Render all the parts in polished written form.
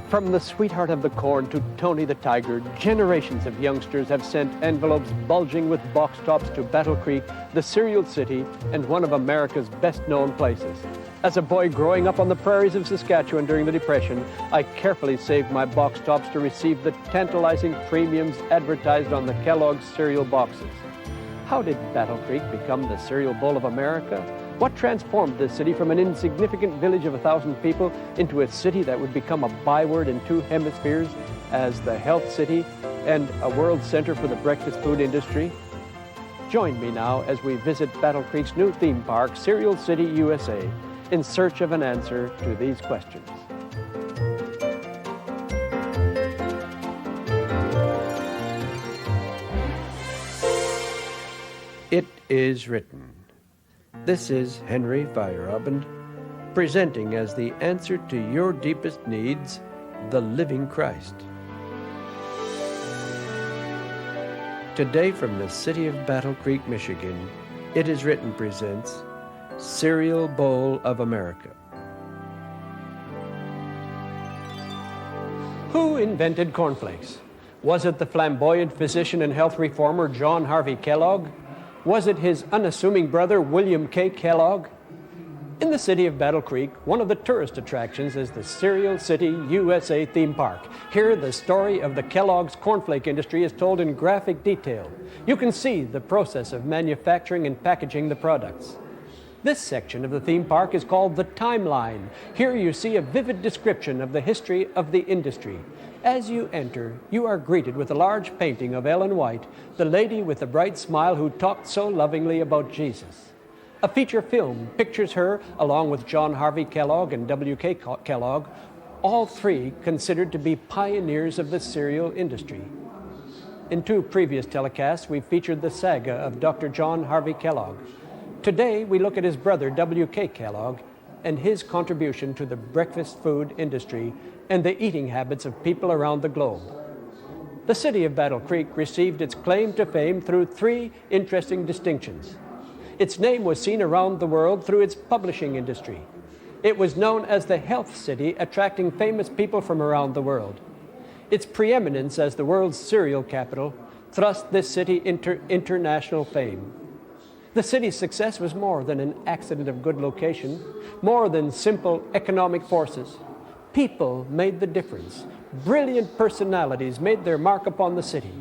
From the sweetheart of the corn to Tony the Tiger, generations of youngsters have sent envelopes bulging with box tops to Battle Creek, the cereal city, and one of America's best-known places. As a boy growing up on the prairies of Saskatchewan during the Depression, I carefully saved my box tops to receive the tantalizing premiums advertised on the Kellogg's cereal boxes. How did Battle Creek become the cereal bowl of America? What transformed this city from an insignificant village of 1,000 people into a city that would become a byword in two hemispheres as the health city and a world center for the breakfast food industry? Join me now as we visit Battle Creek's new theme park, Cereal City, USA, in search of an answer to these questions. It is written. This is Henry Feyerabend, presenting as the answer to your deepest needs, the living Christ. Today from the city of Battle Creek, Michigan, It Is Written presents Cereal Bowl of America. Who invented cornflakes? Was it the flamboyant physician and health reformer John Harvey Kellogg? Was it his unassuming brother, William K. Kellogg? In the city of Battle Creek, one of the tourist attractions is the Cereal City, USA theme park. Here, the story of the Kellogg's cornflake industry is told in graphic detail. You can see the process of manufacturing and packaging the products. This section of the theme park is called the Timeline. Here you see a vivid description of the history of the industry. As you enter, you are greeted with a large painting of Ellen White, the lady with the bright smile who talked so lovingly about Jesus. A feature film pictures her along with John Harvey Kellogg and W.K. Kellogg, all three considered to be pioneers of the cereal industry. In two previous telecasts, we featured the saga of Dr. John Harvey Kellogg. Today, we look at his brother, W.K. Kellogg, and his contribution to the breakfast food industry and the eating habits of people around the globe. The city of Battle Creek received its claim to fame through three interesting distinctions. Its name was seen around the world through its publishing industry. It was known as the health city, attracting famous people from around the world. Its preeminence as the world's cereal capital thrust this into international fame. The city's success was more than an accident of good location, more than simple economic forces. People made the difference. Brilliant personalities made their mark upon the city.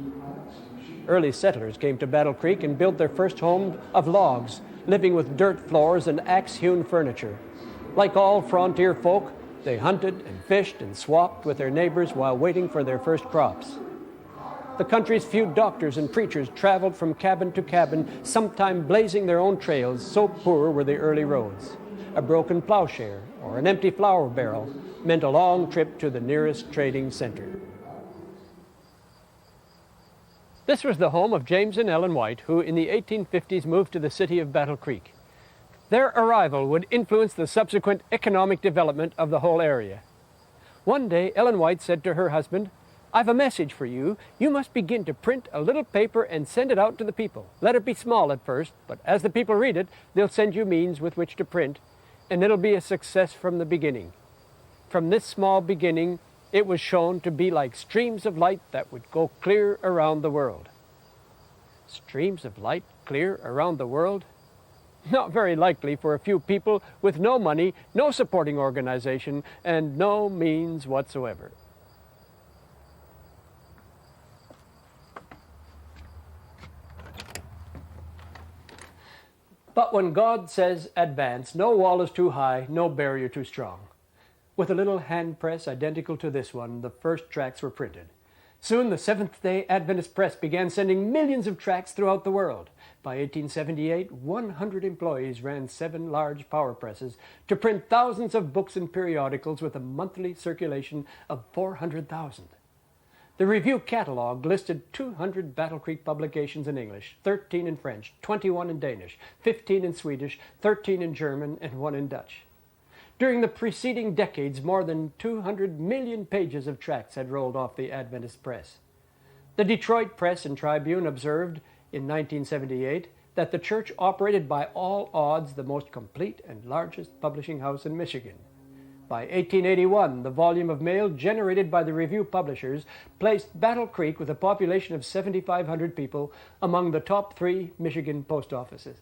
Early settlers came to Battle Creek and built their first home of logs, living with dirt floors and axe-hewn furniture. Like all frontier folk, they hunted and fished and swapped with their neighbors while waiting for their first crops. The country's few doctors and preachers traveled from cabin to cabin, sometime blazing their own trails, so poor were the early roads. A broken plowshare or an empty flour barrel meant a long trip to the nearest trading center. This was the home of James and Ellen White, who in the 1850s moved to the city of Battle Creek. Their arrival would influence the subsequent economic development of the whole area. One day, Ellen White said to her husband, "I've a message for you. You must begin to print a little paper and send it out to the people. Let it be small at first, but as the people read it, they'll send you means with which to print, and it'll be a success from the beginning." From this small beginning, it was shown to be like streams of light that would go clear around the world. Streams of light clear around the world? Not very likely for a few people with no money, no supporting organization, and no means whatsoever. But when God says advance, no wall is too high, no barrier too strong. With a little hand press identical to this one, the first tracts were printed. Soon the Seventh-day Adventist Press began sending millions of tracts throughout the world. By 1878, 100 employees ran 7 large power presses to print thousands of books and periodicals with a monthly circulation of 400,000. The review catalog listed 200 Battle Creek publications in English, 13 in French, 21 in Danish, 15 in Swedish, 13 in German, and 1 in Dutch. During the preceding decades, more than 200 million pages of tracts had rolled off the Adventist Press. The Detroit Press and Tribune observed in 1978 that the church operated by all odds the most complete and largest publishing house in Michigan. By 1881, the volume of mail generated by the Review publishers placed Battle Creek, with a population of 7,500 people, among the top 3 Michigan post offices.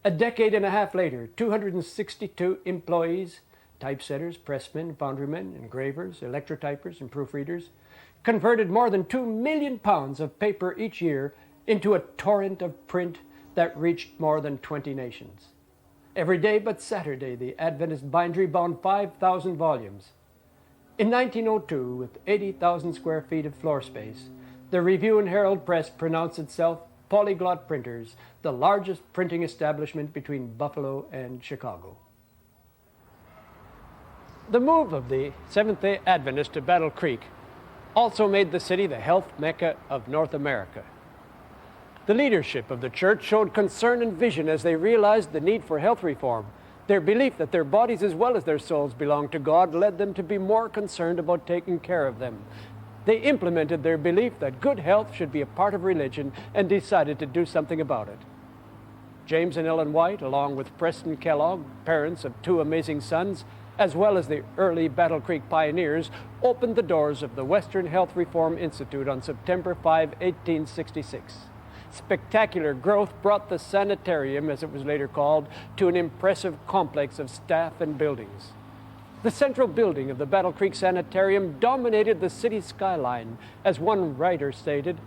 A decade and a half later, 262 employees, typesetters, pressmen, foundrymen, engravers, electrotypers, and proofreaders, converted more than 2 million pounds of paper each year into a torrent of print that reached more than 20 nations. Every day but Saturday, the Adventist bindery bound 5,000 volumes. In 1902, with 80,000 square feet of floor space, the Review and Herald Press pronounced itself Polyglot Printers, the largest printing establishment between Buffalo and Chicago. The move of the Seventh-day Adventists to Battle Creek also made the city the health mecca of North America. The leadership of the church showed concern and vision as they realized the need for health reform. Their belief that their bodies as well as their souls belonged to God led them to be more concerned about taking care of them. They implemented their belief that good health should be a part of religion and decided to do something about it. James and Ellen White, along with Preston Kellogg, parents of 2 amazing sons, as well as the early Battle Creek pioneers, opened the doors of the Western Health Reform Institute on September 5, 1866. Spectacular growth brought the sanitarium, as it was later called, to an impressive complex of staff and buildings. The central building of the Battle Creek Sanitarium dominated the city's skyline. As one writer stated,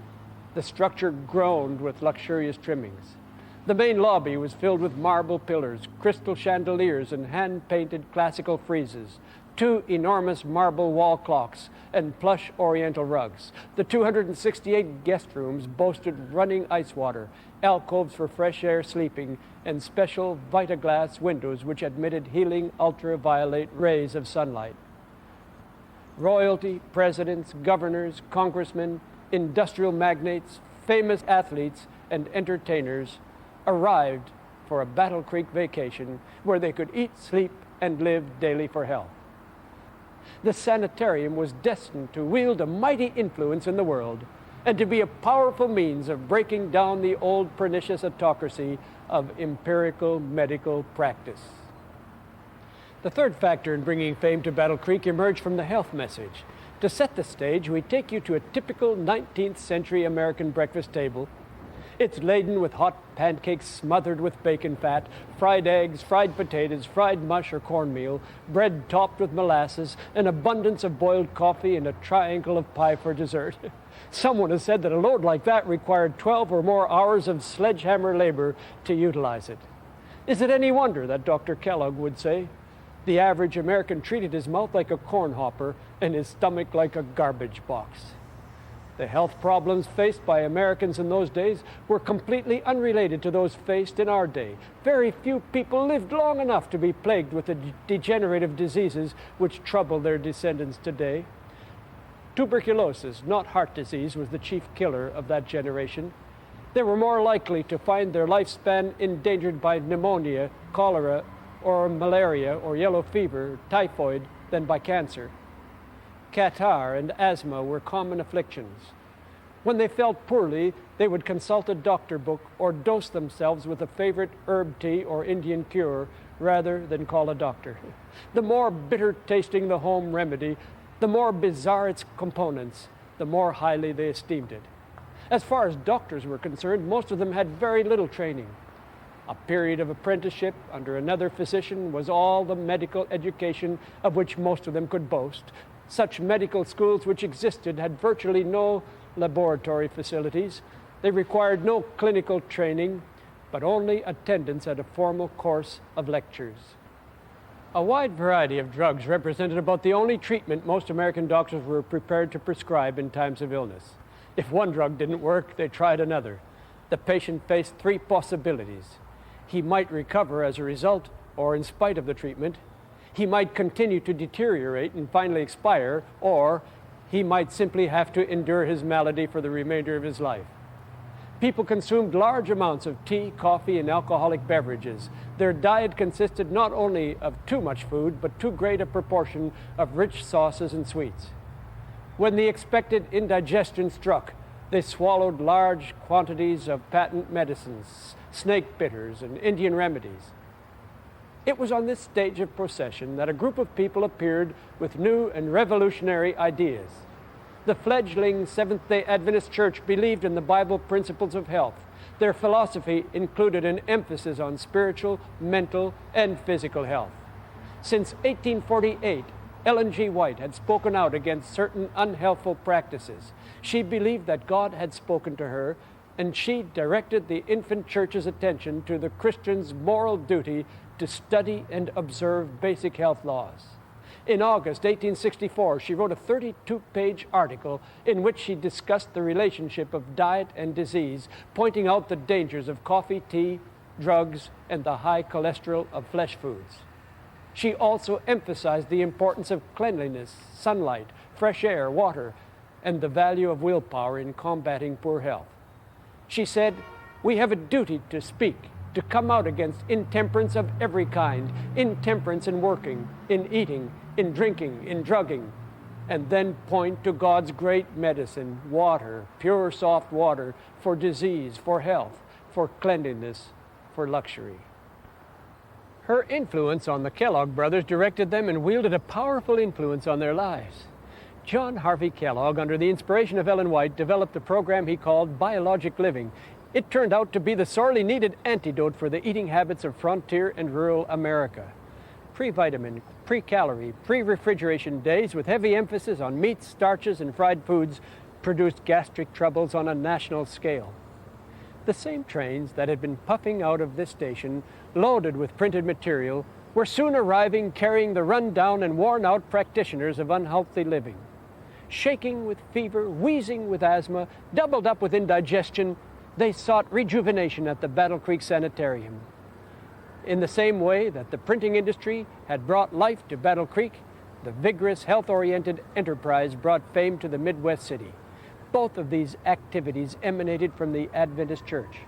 the structure groaned with luxurious trimmings. The main lobby was filled with marble pillars, crystal chandeliers, and hand-painted classical friezes, 2 enormous marble wall clocks, and plush oriental rugs. The 268 guest rooms boasted running ice water, alcoves for fresh air sleeping, and special Vitaglass windows which admitted healing ultraviolet rays of sunlight. Royalty, presidents, governors, congressmen, industrial magnates, famous athletes, and entertainers arrived for a Battle Creek vacation where they could eat, sleep, and live daily for health. The sanitarium was destined to wield a mighty influence in the world and to be a powerful means of breaking down the old pernicious autocracy of empirical medical practice. The third factor in bringing fame to Battle Creek emerged from the health message. To set the stage, we take you to a typical 19th century American breakfast table. It's laden with hot pancakes smothered with bacon fat, fried eggs, fried potatoes, fried mush or cornmeal, bread topped with molasses, an abundance of boiled coffee, and a triangle of pie for dessert. Someone has said that a load like that required 12 or more hours of sledgehammer labor to utilize it. Is it any wonder that Dr. Kellogg would say, "The average American treated his mouth like a corn hopper and his stomach like a garbage box"? The health problems faced by Americans in those days were completely unrelated to those faced in our day. Very few people lived long enough to be plagued with the degenerative diseases which trouble their descendants today. Tuberculosis, not heart disease, was the chief killer of that generation. They were more likely to find their lifespan endangered by pneumonia, cholera, or malaria, or yellow fever, typhoid, than by cancer. Catarrh and asthma were common afflictions. When they felt poorly, they would consult a doctor book or dose themselves with a favorite herb tea or Indian cure rather than call a doctor. The more bitter tasting the home remedy, the more bizarre its components, the more highly they esteemed it. As far as doctors were concerned, most of them had very little training. A period of apprenticeship under another physician was all the medical education of which most of them could boast. Such medical schools which existed had virtually no laboratory facilities. They required no clinical training, but only attendance at a formal course of lectures. A wide variety of drugs represented about the only treatment most American doctors were prepared to prescribe in times of illness. If one drug didn't work, they tried another. The patient faced 3 possibilities. He might recover as a result or in spite of the treatment. He might continue to deteriorate and finally expire, or he might simply have to endure his malady for the remainder of his life. People consumed large amounts of tea, coffee, and alcoholic beverages. Their diet consisted not only of too much food, but too great a proportion of rich sauces and sweets. When the expected indigestion struck, they swallowed large quantities of patent medicines, snake bitters, and Indian remedies. It was on this stage of procession that a group of people appeared with new and revolutionary ideas. The fledgling Seventh-day Adventist Church believed in the Bible principles of health. Their philosophy included an emphasis on spiritual, mental, and physical health. Since 1848, Ellen G. White had spoken out against certain unhealthful practices. She believed that God had spoken to her, and she directed the infant church's attention to the Christian's moral duty to study and observe basic health laws. In August 1864, she wrote a 32-page article in which she discussed the relationship of diet and disease, pointing out the dangers of coffee, tea, drugs, and the high cholesterol of flesh foods. She also emphasized the importance of cleanliness, sunlight, fresh air, water, and the value of willpower in combating poor health. She said, "We have a duty to speak, to come out against intemperance of every kind, intemperance in working, in eating, in drinking, in drugging, and then point to God's great medicine, water, pure soft water, for disease, for health, for cleanliness, for luxury." Her influence on the Kellogg brothers directed them and wielded a powerful influence on their lives. John Harvey Kellogg, under the inspiration of Ellen White, developed a program he called Biologic Living. It turned out to be the sorely needed antidote for the eating habits of frontier and rural America. Pre-vitamin, pre-calorie, pre-refrigeration days with heavy emphasis on meats, starches, and fried foods produced gastric troubles on a national scale. The same trains that had been puffing out of this station, loaded with printed material, were soon arriving carrying the run-down and worn-out practitioners of unhealthy living. Shaking with fever, wheezing with asthma, doubled up with indigestion, they sought rejuvenation at the Battle Creek Sanitarium. In the same way that the printing industry had brought life to Battle Creek, the vigorous, health-oriented enterprise brought fame to the Midwest city. Both of these activities emanated from the Adventist Church.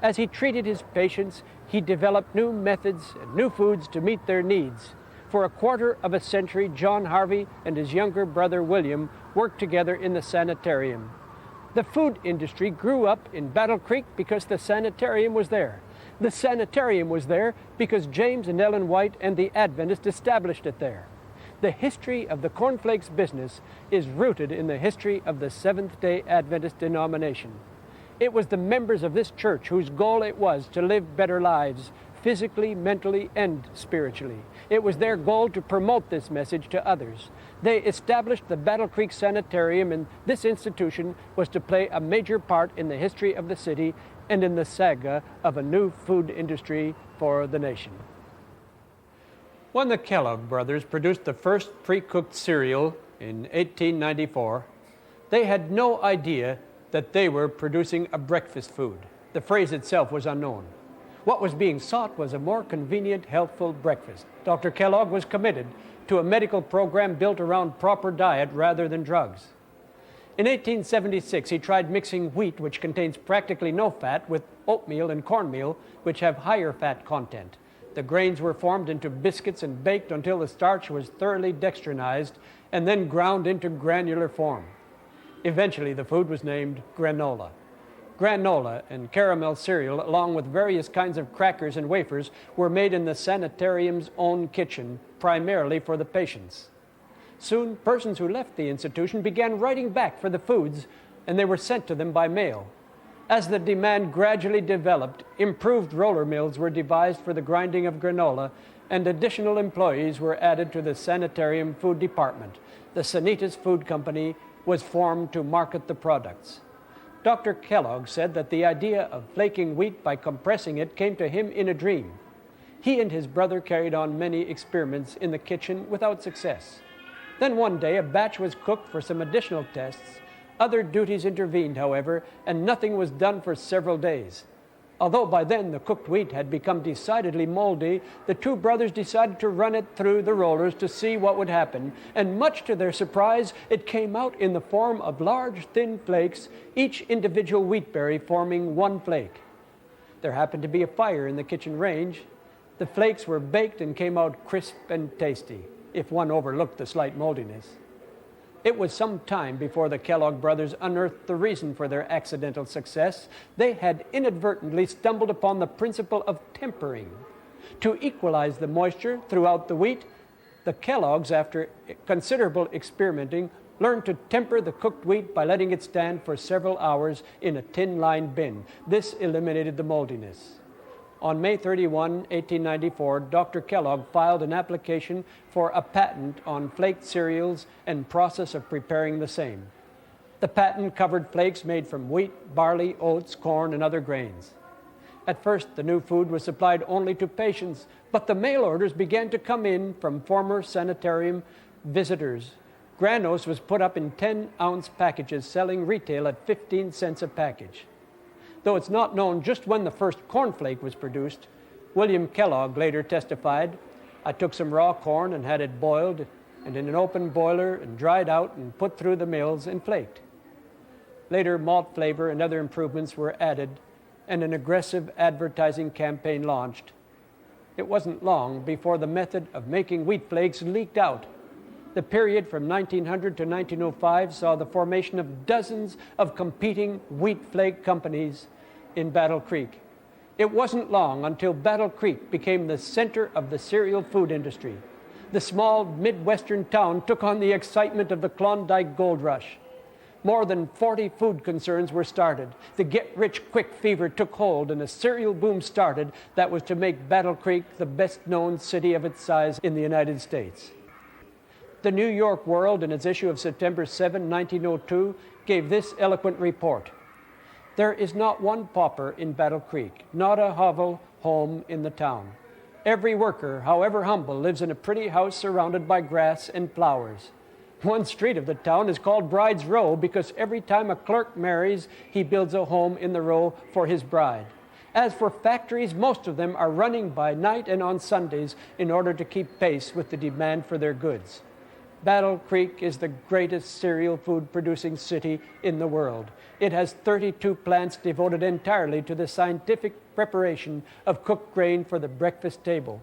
As he treated his patients, he developed new methods and new foods to meet their needs. For a quarter of a century, John Harvey and his younger brother William worked together in the sanitarium. The food industry grew up in Battle Creek because the sanitarium was there. The sanitarium was there because James and Ellen White and the Adventists established it there. The history of the cornflakes business is rooted in the history of the Seventh-day Adventist denomination. It was the members of this church whose goal it was to live better lives, physically, mentally, and spiritually. It was their goal to promote this message to others. They established the Battle Creek Sanitarium, and this institution was to play a major part in the history of the city and in the saga of a new food industry for the nation. When the Kellogg brothers produced the first pre-cooked cereal in 1894, they had no idea that they were producing a breakfast food. The phrase itself was unknown. What was being sought was a more convenient, healthful breakfast. Dr. Kellogg was committed to a medical program built around proper diet rather than drugs. In 1876, he tried mixing wheat, which contains practically no fat, with oatmeal and cornmeal, which have higher fat content. The grains were formed into biscuits and baked until the starch was thoroughly dextrinized and then ground into granular form. Eventually, the food was named granola. Granola and caramel cereal, along with various kinds of crackers and wafers, were made in the sanitarium's own kitchen, primarily for the patients. Soon, persons who left the institution began writing back for the foods, and they were sent to them by mail. As the demand gradually developed, improved roller mills were devised for the grinding of granola, and additional employees were added to the sanitarium food department. The Sanitas Food Company was formed to market the products. Dr. Kellogg said that the idea of flaking wheat by compressing it came to him in a dream. He and his brother carried on many experiments in the kitchen without success. Then one day, a batch was cooked for some additional tests. Other duties intervened, however, and nothing was done for several days. Although by then the cooked wheat had become decidedly moldy, the two brothers decided to run it through the rollers to see what would happen, and much to their surprise, it came out in the form of large, thin flakes, each individual wheatberry forming one flake. There happened to be a fire in the kitchen range. The flakes were baked and came out crisp and tasty, if one overlooked the slight moldiness. It was some time before the Kellogg brothers unearthed the reason for their accidental success. They had inadvertently stumbled upon the principle of tempering. To equalize the moisture throughout the wheat, the Kellogg's, after considerable experimenting, learned to temper the cooked wheat by letting it stand for several hours in a tin-lined bin. This eliminated the moldiness. On May 31, 1894, Dr. Kellogg filed an application for a patent on flaked cereals and process of preparing the same. The patent covered flakes made from wheat, barley, oats, corn, and other grains. At first, the new food was supplied only to patients, but the mail orders began to come in from former sanitarium visitors. Granose was put up in 10-ounce packages, selling retail at 15 cents a package. Though it's not known just when the first cornflake was produced, William Kellogg later testified, "I took some raw corn and had it boiled and in an open boiler and dried out and put through the mills and flaked." Later, malt flavor and other improvements were added and an aggressive advertising campaign launched. It wasn't long before the method of making wheat flakes leaked out. The period from 1900 to 1905 saw the formation of dozens of competing wheat flake companies in Battle Creek. It wasn't long until Battle Creek became the center of the cereal food industry. The small Midwestern town took on the excitement of the Klondike Gold Rush. More than 40 food concerns were started. The get-rich-quick fever took hold, and a cereal boom started that was to make Battle Creek the best-known city of its size in the United States. The New York World, in its issue of September 7, 1902, gave this eloquent report: "There is not one pauper in Battle Creek, not a hovel home in the town. Every worker, however humble, lives in a pretty house surrounded by grass and flowers. One street of the town is called Bride's Row because every time a clerk marries, he builds a home in the row for his bride. As for factories, most of them are running by night and on Sundays in order to keep pace with the demand for their goods. Battle Creek is the greatest cereal food producing city in the world. It has 32 plants devoted entirely to the scientific preparation of cooked grain for the breakfast table.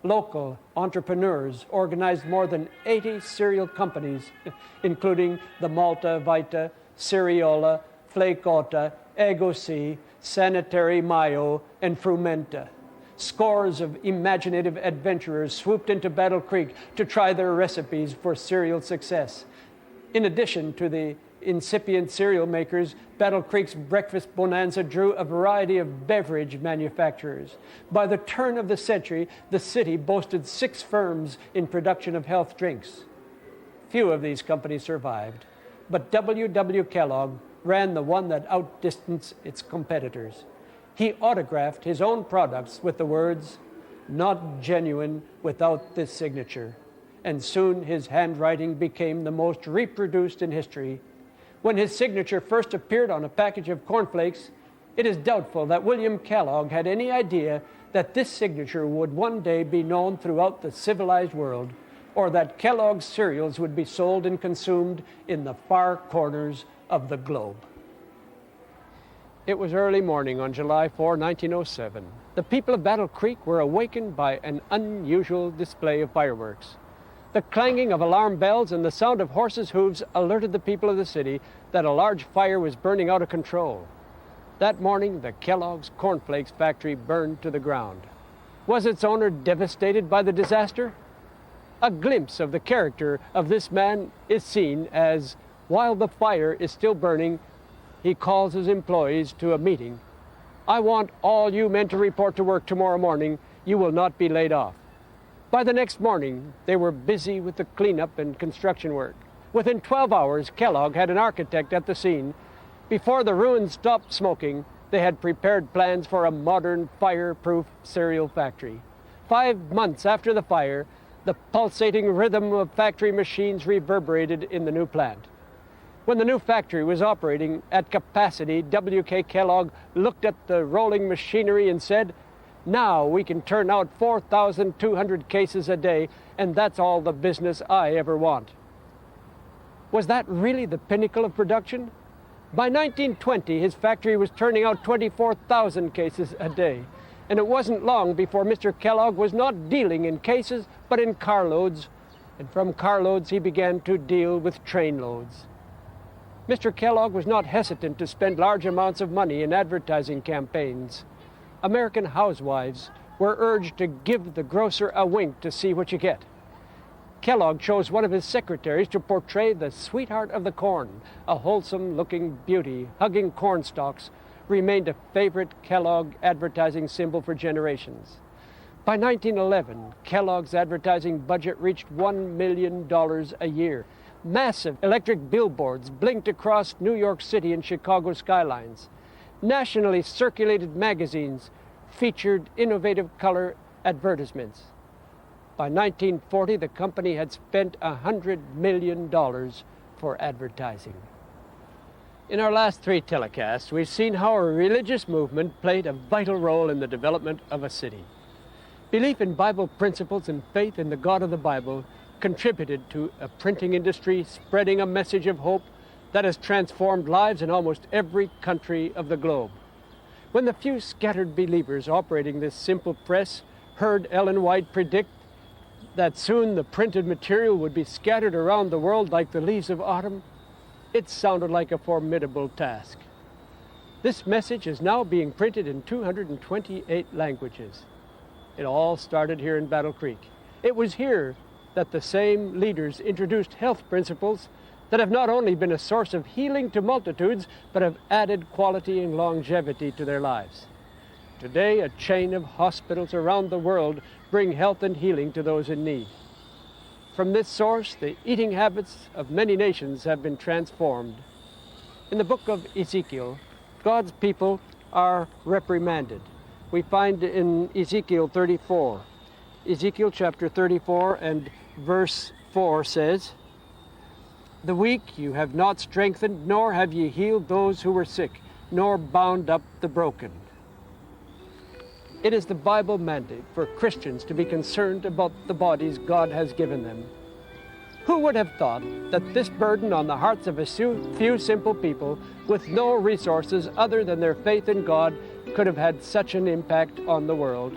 Local entrepreneurs organized more than 80 cereal companies, including the Malta Vita, Cereola, Flakota, Egosi, Sanitary Mayo, and Frumenta. Scores of imaginative adventurers swooped into Battle Creek to try their recipes for cereal success. In addition to the incipient cereal makers, Battle Creek's breakfast bonanza drew a variety of beverage manufacturers. By the turn of the century, the city boasted 6 firms in production of health drinks. Few of these companies survived, but W. Kellogg ran the one that outdistanced its competitors. He autographed his own products with the words, "Not genuine without this signature," and soon his handwriting became the most reproduced in history. When his signature first appeared on a package of cornflakes, it is doubtful that William Kellogg had any idea that this signature would one day be known throughout the civilized world, or that Kellogg's cereals would be sold and consumed in the far corners of the globe. It was early morning on July 4, 1907. The people of Battle Creek were awakened by an unusual display of fireworks. The clanging of alarm bells and the sound of horses' hooves alerted the people of the city that a large fire was burning out of control. That morning, the Kellogg's Cornflakes factory burned to the ground. Was its owner devastated by the disaster? A glimpse of the character of this man is seen as, while the fire is still burning, he calls his employees to a meeting. "I want all you men to report to work tomorrow morning. You will not be laid off." By the next morning, they were busy with the cleanup and construction work. Within 12 hours, Kellogg had an architect at the scene. Before the ruins stopped smoking, they had prepared plans for a modern, fire-proof cereal factory. 5 months after the fire, the pulsating rhythm of factory machines reverberated in the new plant. When the new factory was operating at capacity, W.K. Kellogg looked at the rolling machinery and said, "Now we can turn out 4,200 cases a day, and that's all the business I ever want." Was that really the pinnacle of production? By 1920, his factory was turning out 24,000 cases a day, and it wasn't long before Mr. Kellogg was not dealing in cases, but in carloads, and from carloads he began to deal with trainloads. Mr. Kellogg was not hesitant to spend large amounts of money in advertising campaigns. American housewives were urged to give the grocer a wink to see what you get. Kellogg chose one of his secretaries to portray the sweetheart of the corn, a wholesome-looking beauty hugging corn stalks, remained a favorite Kellogg advertising symbol for generations. By 1911, Kellogg's advertising budget reached $1 million a year. Massive electric billboards blinked across New York City and Chicago skylines. Nationally circulated magazines featured innovative color advertisements. By 1940, the company had spent $100 million for advertising. In our last three telecasts, we've seen how a religious movement played a vital role in the development of a city. Belief in Bible principles and faith in the God of the Bible contributed to a printing industry spreading a message of hope that has transformed lives in almost every country of the globe. When the few scattered believers operating this simple press heard Ellen White predict that soon the printed material would be scattered around the world like the leaves of autumn, it sounded like a formidable task. This message is now being printed in 228 languages. It all started here in Battle Creek. It was here that the same leaders introduced health principles that have not only been a source of healing to multitudes, but have added quality and longevity to their lives. Today, a chain of hospitals around the world bring health and healing to those in need. From this source, the eating habits of many nations have been transformed. In the book of Ezekiel, God's people are reprimanded. We find in Ezekiel 34. Ezekiel chapter 34 and verse 4 says, "The weak you have not strengthened, nor have ye healed those who were sick, nor bound up the broken." It is the Bible mandate for Christians to be concerned about the bodies God has given them. Who would have thought that this burden on the hearts of a few simple people with no resources other than their faith in God could have had such an impact on the world?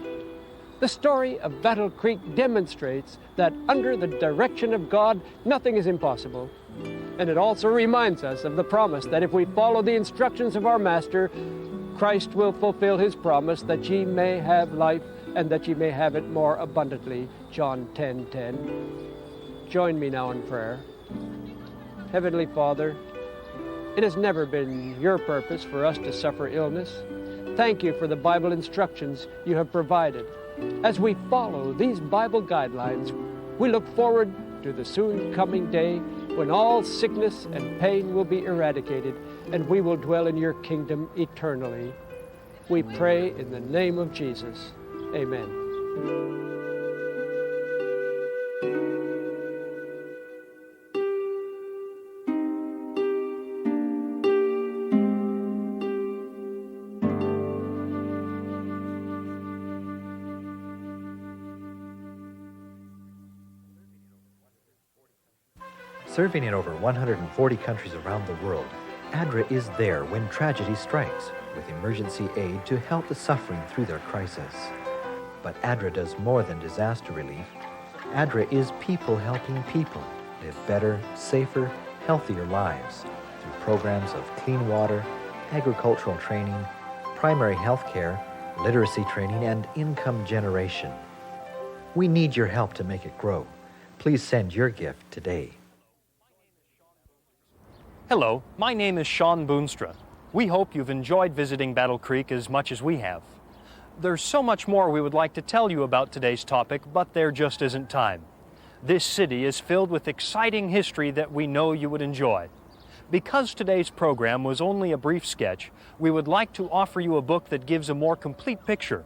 The story of Battle Creek demonstrates that under the direction of God, nothing is impossible. And it also reminds us of the promise that if we follow the instructions of our Master, Christ will fulfill his promise that ye may have life and that ye may have it more abundantly. John 10:10. Join me now in prayer. Heavenly Father, it has never been your purpose for us to suffer illness. Thank you for the Bible instructions you have provided. As we follow these Bible guidelines, we look forward to the soon coming day when all sickness and pain will be eradicated and we will dwell in your kingdom eternally. We pray in the name of Jesus. Amen. Serving in over 140 countries around the world, ADRA is there when tragedy strikes, with emergency aid to help the suffering through their crisis. But ADRA does more than disaster relief. ADRA is people helping people live better, safer, healthier lives through programs of clean water, agricultural training, primary health care, literacy training, and income generation. We need your help to make it grow. Please send your gift today. Hello, my name is Sean Boonstra. We hope you've enjoyed visiting Battle Creek as much as we have. There's so much more we would like to tell you about today's topic, but there just isn't time. This city is filled with exciting history that we know you would enjoy. Because today's program was only a brief sketch, we would like to offer you a book that gives a more complete picture.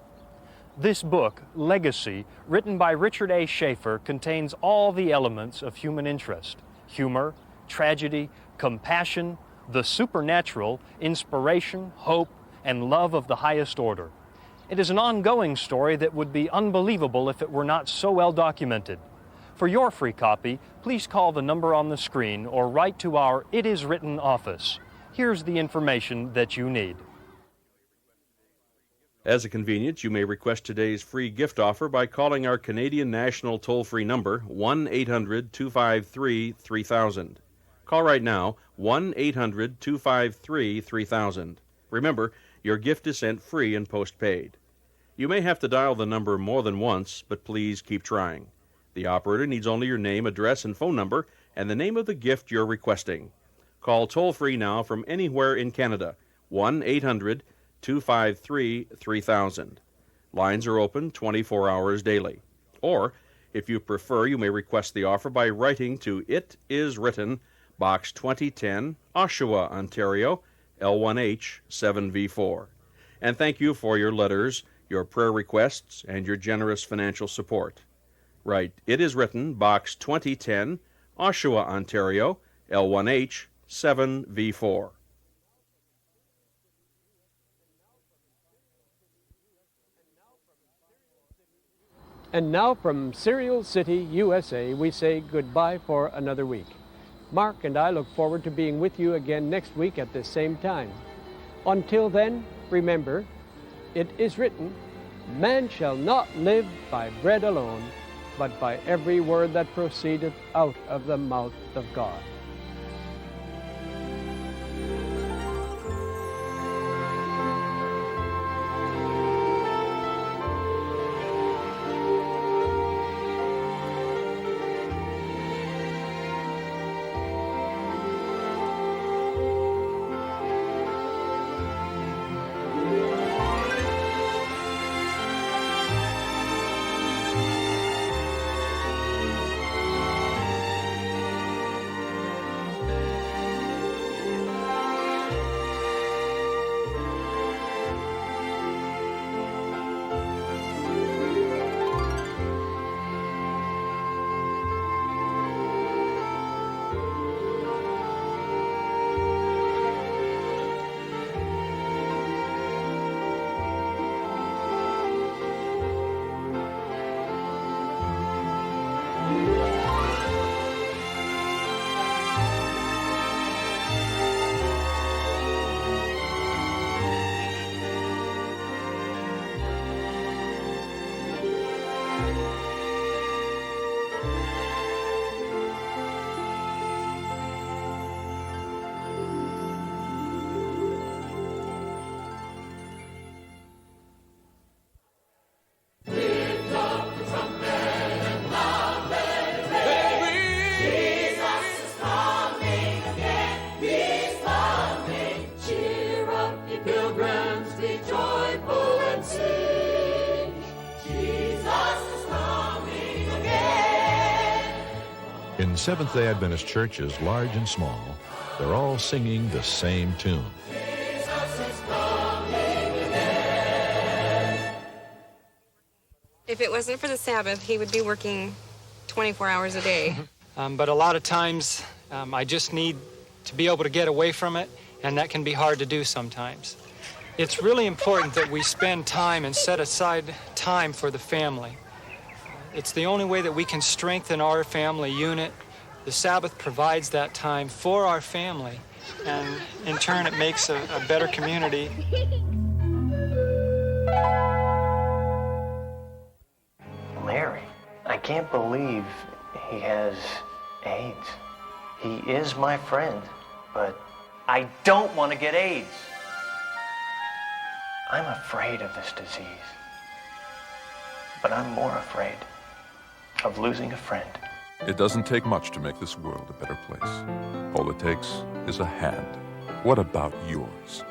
This book, Legacy, written by Richard A. Schaefer, contains all the elements of human interest: humor, tragedy, compassion, the supernatural, inspiration, hope, and love of the highest order. It is an ongoing story that would be unbelievable if it were not so well documented. For your free copy, please call the number on the screen or write to our It Is Written office. Here's the information that you need. As a convenience, you may request today's free gift offer by calling our Canadian National toll-free number, 1-800-253-3000. Call right now, 1-800-253-3000. Remember, your gift is sent free and postpaid. You may have to dial the number more than once, but please keep trying. The operator needs only your name, address, and phone number, and the name of the gift you're requesting. Call toll-free now from anywhere in Canada, 1-800-253-3000. Lines are open 24 hours daily. Or, if you prefer, you may request the offer by writing to It Is Written, Box 2010, Oshawa, Ontario, L1H 7V4. And thank you for your letters, your prayer requests, and your generous financial support. Write It Is Written, Box 2010, Oshawa, Ontario, L1H 7V4. And now from Cereal City, USA, we say goodbye for another week. Mark and I look forward to being with you again next week at the same time. Until then, remember, it is written, man shall not live by bread alone, but by every word that proceedeth out of the mouth of God. In Seventh-day Adventist churches, large and small, they're all singing the same tune. If it wasn't for the Sabbath, he would be working 24 hours a day. But a lot of times, I just need to be able to get away from it, and that can be hard to do sometimes. It's really important that we spend time and set aside time for the family. It's the only way that we can strengthen our family unit. The Sabbath provides that time for our family, and in turn it makes a better community. Larry, I can't believe he has AIDS. He is my friend, but I don't want to get AIDS. I'm afraid of this disease, but I'm more afraid of losing a friend. It doesn't take much to make this world a better place. All it takes is a hand. What about yours?